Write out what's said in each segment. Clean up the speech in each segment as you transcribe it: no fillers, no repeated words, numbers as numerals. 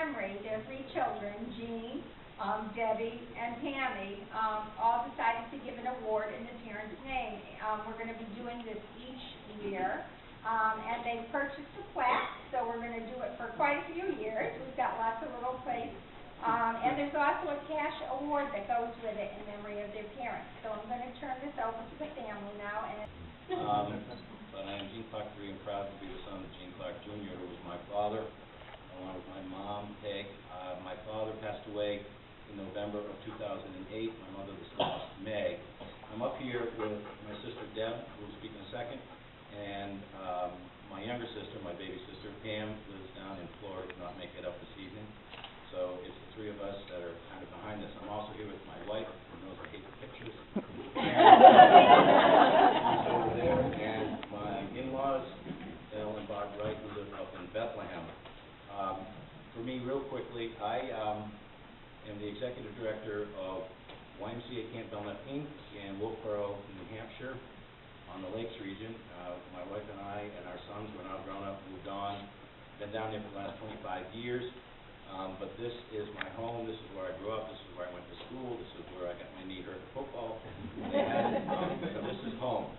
memory, their 3 children, Jean, Debbie, and Tammy, all decided to give an award in the parents' name. We're going to be doing this each year, and they purchased a plaque, so we're going to do it for quite a few years. We've got lots of little plaques. And there's also a cash award that goes with it in memory of their parents. So I'm going to turn this over to the family now. But I am Gene Clark III and proud to be the son of Gene Clark Jr., who was my father, along with my mom, Peg. My father passed away in November of 2008. My mother was last May. I'm up here with my sister Deb, who will speak in a second, and my younger sister, my baby sister, Pam, lives down in Florida, could not make it up this evening. So it's the 3 of us that are kind of behind this. I'm also here with my wife, who knows I hate the pictures. She's over there. And my in-laws, Elle and Bob Wright, who live up in Bethlehem. For me, real quickly, I am the executive director of YMCA Camp Belknap, Inc. in Wolfboro, New Hampshire, on the Lakes region. My wife and I and our sons were now grown up, moved on, been down there for the last 25 years. But this is my home. This is where I grew up. This is where I went to school. This is where I got my knee hurt in football. So this is home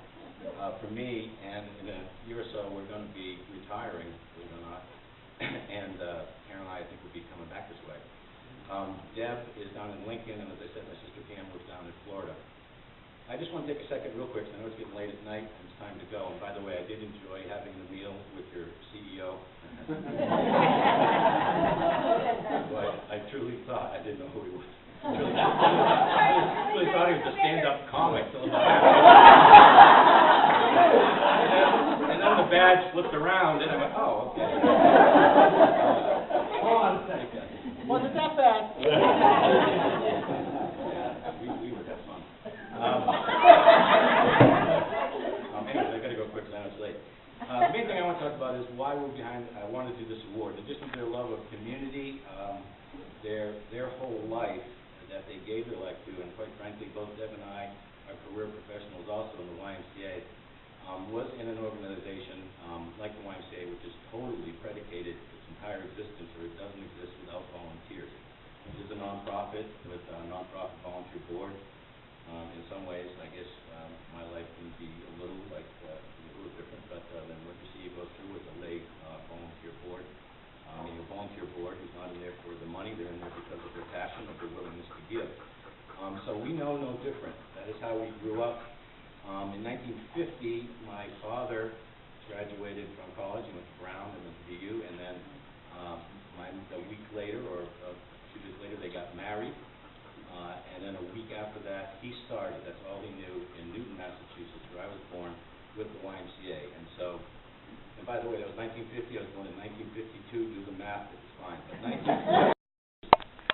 for me. And in a year or so, we're going to be retiring, believe it or not. And Karen and I think, will be coming back this way. Deb is down in Lincoln, and as I said, my sister Pam lives down in Florida. I just want to take a second real quick, because I know it's getting late at night and it's time to go. And by the way, I did enjoy having the meal with your CEO. But I truly thought, I didn't know who he was. I really thought he was a stand-up comic. And then the badge flipped around, and I went, oh, okay. Hold on a second. Wasn't that bad? We would have fun. Anyways, I got to go quick, because I know it's late. The main thing I want to talk about is why we're behind. I wanted to do this award. In addition to their love of community, their whole life that they gave their life to, and quite frankly, both Deb and I are career professionals also in the YMCA, was in an organization like the YMCA, which is totally predicated its entire existence, or it doesn't exist without volunteers. It is a nonprofit with a nonprofit volunteer board. In some ways, I guess my life can be a little different, but than what you see goes through with a lay volunteer board. A volunteer board who's not in there for the money; they're in there because of their passion, of their willingness to give. So we know no different. That is how we grew up. In 1950, my father graduated from college. He went to Brown and went to BU, and then a week later, or a few days later, they got married. And then a week after that, he started, that's all he knew, in Newton, Massachusetts, where I was born, with the YMCA. And so, and by the way, that was 1950, I was born in 1952, do the math, it's fine. But 1950,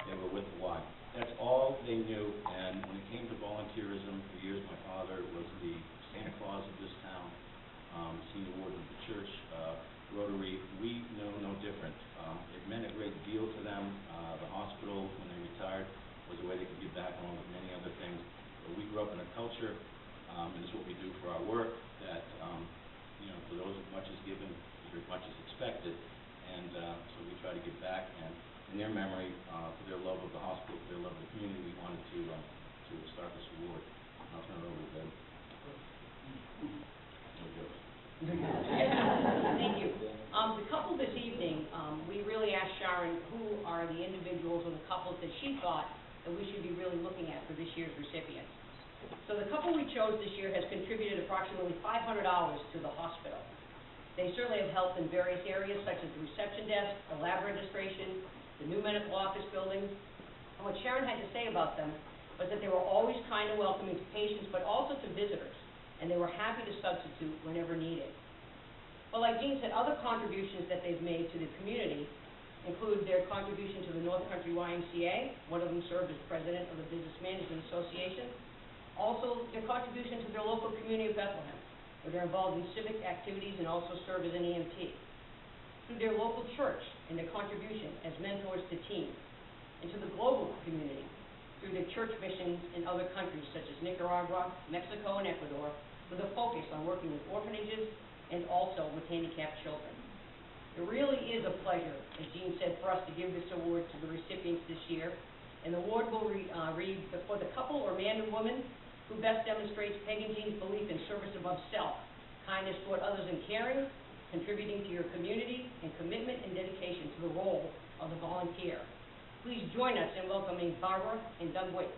they were with the Y. That's all they knew, and when it came to volunteerism, for years my father was the Santa Claus of this town, senior warden of the church, Rotary. We know no different. It meant a great deal to them. The hospital, when they retired, was a way they could give back along with many other things. But we grew up in a culture, and it's what we do for our work, that, for those as much is given, as much is expected. And so we try to give back, and in their memory, for their love of the hospital, for their love of the community, we wanted to start this award. I'll turn it over to them. Thank you. The couple this evening, we really asked Sharon who are the individuals or the couples that she thought that we should be really looking at for this year's recipients. So the couple we chose this year has contributed approximately $500 to the hospital. They certainly have helped in various areas such as the reception desk, the lab registration, the new medical office building. And what Sharon had to say about them was that they were always kind and welcoming to patients, but also to visitors, and they were happy to substitute whenever needed. But like Dean said, other contributions that they've made to the community include their contribution to the North Country YMCA. One of them served as president of the Business Management Association. Also, their contribution to their local community of Bethlehem, where they're involved in civic activities and also serve as an EMT. Through their local church and their contribution as mentors to teens. And to the global community through their church missions in other countries such as Nicaragua, Mexico, and Ecuador, with a focus on working with orphanages and also with handicapped children. It really is a pleasure, as Jean said, for us to give this award to the recipients this year. And the award will read for the couple or man or woman who best demonstrates Peg and Jean's belief in service above self, kindness toward others and caring, contributing to your community, and commitment and dedication to the role of the volunteer. Please join us in welcoming Barbara and Doug Waits.